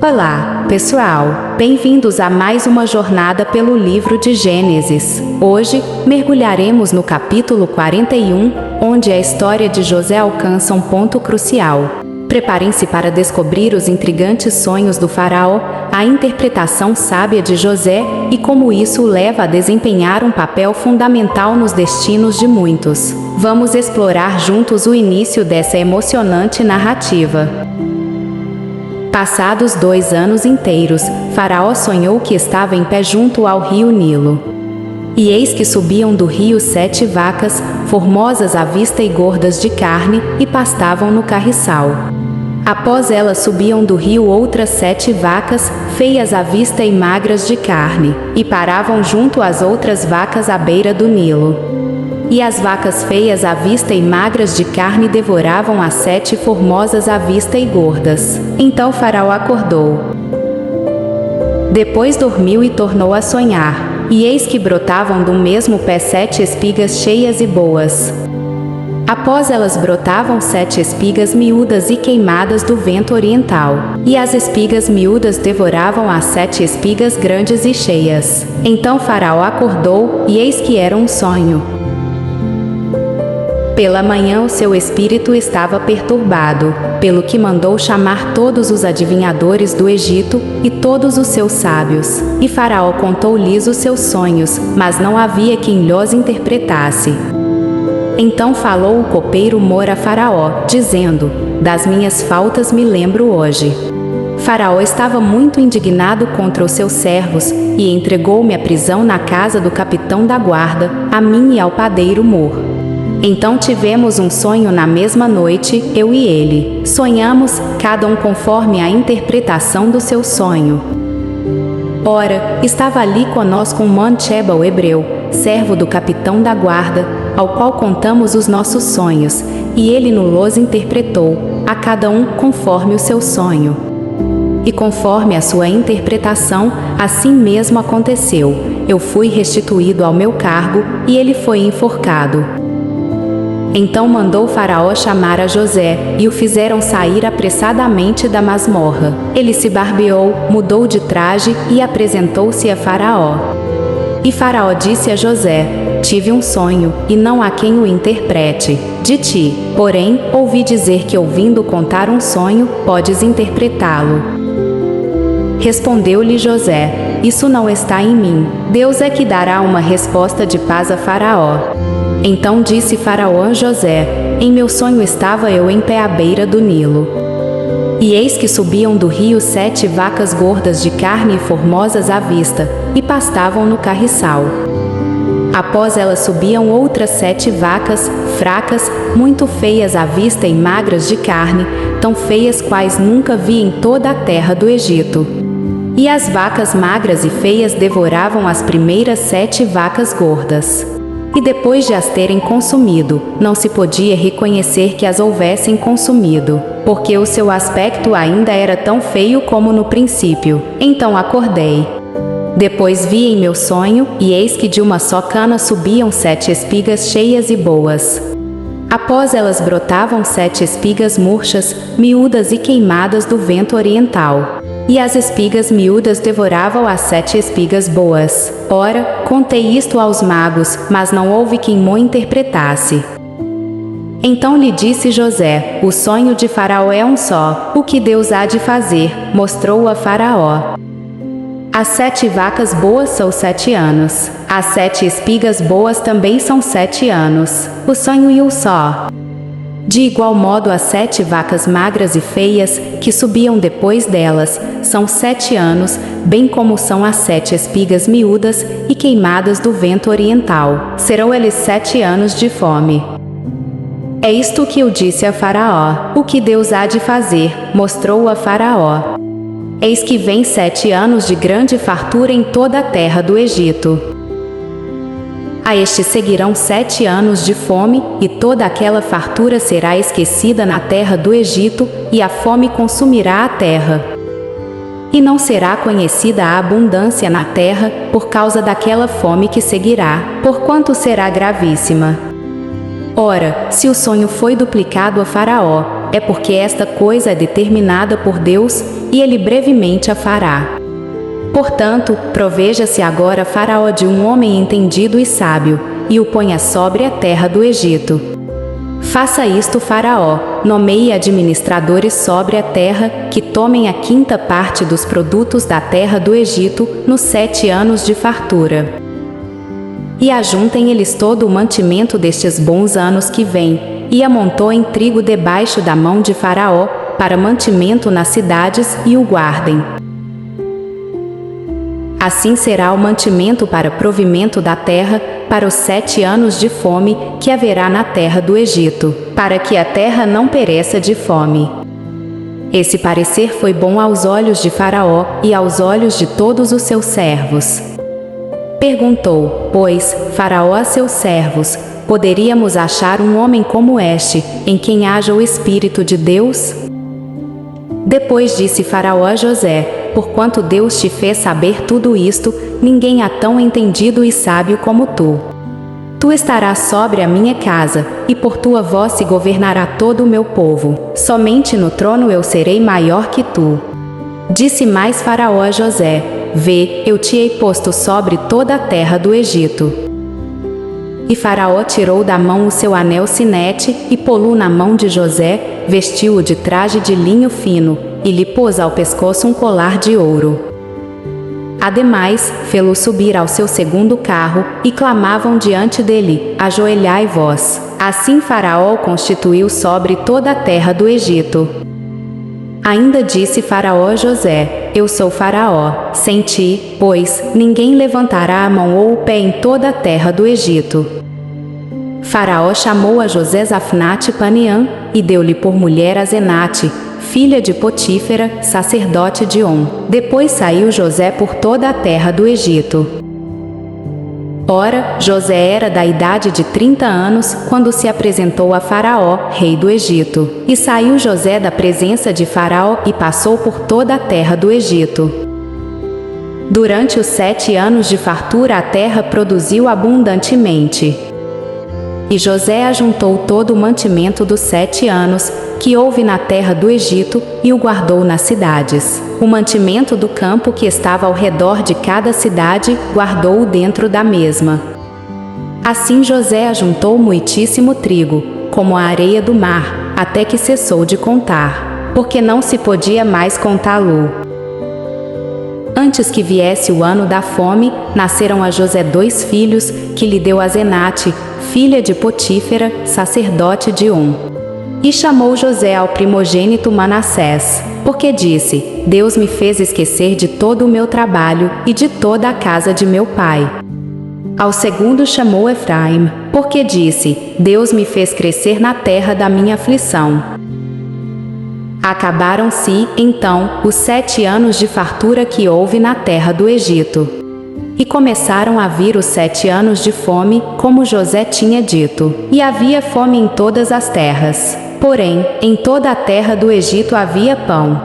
Olá, pessoal! Bem-vindos a mais uma jornada pelo livro de Gênesis. Hoje, mergulharemos no capítulo 41, onde a história de José alcança um ponto crucial. Preparem-se para descobrir os intrigantes sonhos do faraó, a interpretação sábia de José e como isso o leva a desempenhar um papel fundamental nos destinos de muitos. Vamos explorar juntos o início dessa emocionante narrativa. Passados 2 anos inteiros, Faraó sonhou que estava em pé junto ao rio Nilo. E eis que subiam do rio 7 vacas, formosas à vista e gordas de carne, e pastavam no carriçal. Após elas subiam do rio outras 7 vacas, feias à vista e magras de carne, e paravam junto às outras vacas à beira do Nilo. E as vacas feias à vista e magras de carne devoravam as 7 formosas à vista e gordas. Então Faraó acordou. Depois dormiu e tornou a sonhar. E eis que brotavam do mesmo pé 7 espigas cheias e boas. Após elas brotavam 7 espigas miúdas e queimadas do vento oriental. E as espigas miúdas devoravam as 7 espigas grandes e cheias. Então Faraó acordou, e eis que era um sonho. Pela manhã o seu espírito estava perturbado, pelo que mandou chamar todos os adivinhadores do Egito e todos os seus sábios. E Faraó contou-lhes os seus sonhos, mas não havia quem lhos interpretasse. Então falou o copeiro Mor a Faraó, dizendo: das minhas faltas me lembro hoje. Faraó estava muito indignado contra os seus servos, e entregou-me à prisão na casa do capitão da guarda, a mim e ao padeiro Mor. Então tivemos um sonho na mesma noite, eu e ele. Sonhamos, cada um conforme a interpretação do seu sonho. Ora, estava ali conosco um Mancheba o hebreu, servo do capitão da guarda, ao qual contamos os nossos sonhos, e ele nos interpretou, a cada um conforme o seu sonho. E conforme a sua interpretação, assim mesmo aconteceu. Eu fui restituído ao meu cargo, e ele foi enforcado. Então mandou Faraó chamar a José, e o fizeram sair apressadamente da masmorra. Ele se barbeou, mudou de traje, e apresentou-se a Faraó. E Faraó disse a José: tive um sonho, e não há quem o interprete. De ti, porém, ouvi dizer que ouvindo contar um sonho, podes interpretá-lo. Respondeu-lhe José: isso não está em mim. Deus é que dará uma resposta de paz a Faraó. Então disse Faraó a José: em meu sonho estava eu em pé à beira do Nilo. E eis que subiam do rio 7 vacas gordas de carne e formosas à vista, e pastavam no carriçal. Após elas subiam outras 7 vacas, fracas, muito feias à vista e magras de carne, tão feias quais nunca vi em toda a terra do Egito. E as vacas magras e feias devoravam as primeiras 7 vacas gordas. E depois de as terem consumido, não se podia reconhecer que as houvessem consumido, porque o seu aspecto ainda era tão feio como no princípio. Então acordei. Depois vi em meu sonho, e eis que de uma só cana subiam 7 espigas cheias e boas. Após elas brotavam 7 espigas murchas, miúdas e queimadas do vento oriental. E as espigas miúdas devoravam as 7 espigas boas. Ora, contei isto aos magos, mas não houve quem mo interpretasse. Então lhe disse José: o sonho de Faraó é um só, o que Deus há de fazer, mostrou a Faraó. As 7 vacas boas são 7 anos, as 7 espigas boas também são 7 anos, o sonho e o só. De igual modo as 7 vacas magras e feias, que subiam depois delas, são 7 anos, bem como são as 7 espigas miúdas e queimadas do vento oriental. Serão eles 7 anos de fome. É isto que eu disse a Faraó, o que Deus há de fazer, mostrou a Faraó. Eis que vem 7 anos de grande fartura em toda a terra do Egito. A este seguirão 7 anos de fome, e toda aquela fartura será esquecida na terra do Egito, e a fome consumirá a terra. E não será conhecida a abundância na terra, por causa daquela fome que seguirá, porquanto será gravíssima. Ora, se o sonho foi duplicado a Faraó, é porque esta coisa é determinada por Deus, e ele brevemente a fará. Portanto, proveja-se agora Faraó de um homem entendido e sábio, e o ponha sobre a terra do Egito. Faça isto Faraó, nomeie administradores sobre a terra, que tomem a 5ª parte dos produtos da terra do Egito, nos 7 anos de fartura. E ajuntem eles todo o mantimento destes bons anos que vêm, e amontoem trigo debaixo da mão de Faraó, para mantimento nas cidades, e o guardem. Assim será o mantimento para provimento da terra, para os 7 anos de fome, que haverá na terra do Egito, para que a terra não pereça de fome. Esse parecer foi bom aos olhos de Faraó, e aos olhos de todos os seus servos. Perguntou, pois, Faraó a seus servos: poderíamos achar um homem como este, em quem haja o Espírito de Deus? Depois disse Faraó a José: porquanto Deus te fez saber tudo isto, ninguém há tão entendido e sábio como tu. Tu estarás sobre a minha casa, e por tua voz se governará todo o meu povo. Somente no trono eu serei maior que tu. Disse mais Faraó a José: vê, eu te hei posto sobre toda a terra do Egito. E Faraó tirou da mão o seu anel sinete, e pô-lo na mão de José, vestiu-o de traje de linho fino, e lhe pôs ao pescoço um colar de ouro. Ademais, fê-lo subir ao seu 2º carro, e clamavam diante dele: ajoelhai-vos. Assim Faraó o constituiu sobre toda a terra do Egito. Ainda disse Faraó a José: eu sou Faraó, sem ti, pois, ninguém levantará a mão ou o pé em toda a terra do Egito. Faraó chamou a José Zafnate Paneã, e deu-lhe por mulher a Zenate, filha de Potífera, sacerdote de On. Depois saiu José por toda a terra do Egito. Ora, José era da idade de 30 anos, quando se apresentou a Faraó, rei do Egito. E saiu José da presença de Faraó e passou por toda a terra do Egito. Durante os 7 anos de fartura a terra produziu abundantemente. E José ajuntou todo o mantimento dos 7 anos, que houve na terra do Egito, e o guardou nas cidades. O mantimento do campo que estava ao redor de cada cidade, guardou-o dentro da mesma. Assim José ajuntou muitíssimo trigo, como a areia do mar, até que cessou de contar, porque não se podia mais contá-lo. Antes que viesse o ano da fome, nasceram a José 2 filhos, que lhe deu a Zenate, filha de Potífera, sacerdote de On. E chamou José ao primogênito Manassés, porque disse: Deus me fez esquecer de todo o meu trabalho e de toda a casa de meu pai. Ao segundo chamou Efraim, porque disse: Deus me fez crescer na terra da minha aflição. Acabaram-se, então, os 7 anos de fartura que houve na terra do Egito. E começaram a vir os 7 anos de fome, como José tinha dito. E havia fome em todas as terras. Porém, em toda a terra do Egito havia pão.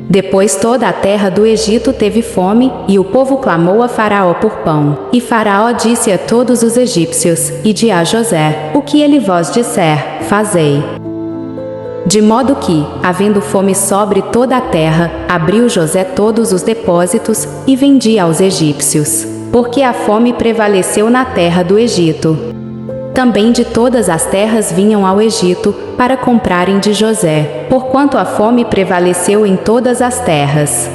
Depois toda a terra do Egito teve fome, e o povo clamou a Faraó por pão. E Faraó disse a todos os egípcios: Ide a José, o que ele vos disser, fazei. De modo que, havendo fome sobre toda a terra, abriu José todos os depósitos, e vendia aos egípcios, porque a fome prevaleceu na terra do Egito. Também de todas as terras vinham ao Egito, para comprarem de José, porquanto a fome prevaleceu em todas as terras.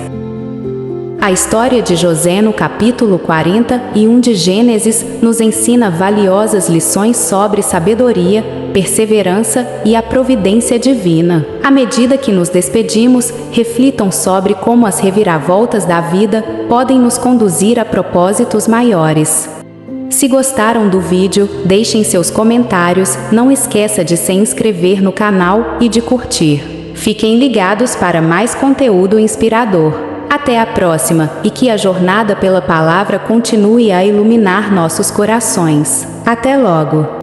A história de José no capítulo 41 de Gênesis nos ensina valiosas lições sobre sabedoria, perseverança e a providência divina. À medida que nos despedimos, reflitam sobre como as reviravoltas da vida podem nos conduzir a propósitos maiores. Se gostaram do vídeo, deixem seus comentários, não esqueça de se inscrever no canal e de curtir. Fiquem ligados para mais conteúdo inspirador. Até a próxima, e que a jornada pela palavra continue a iluminar nossos corações. Até logo!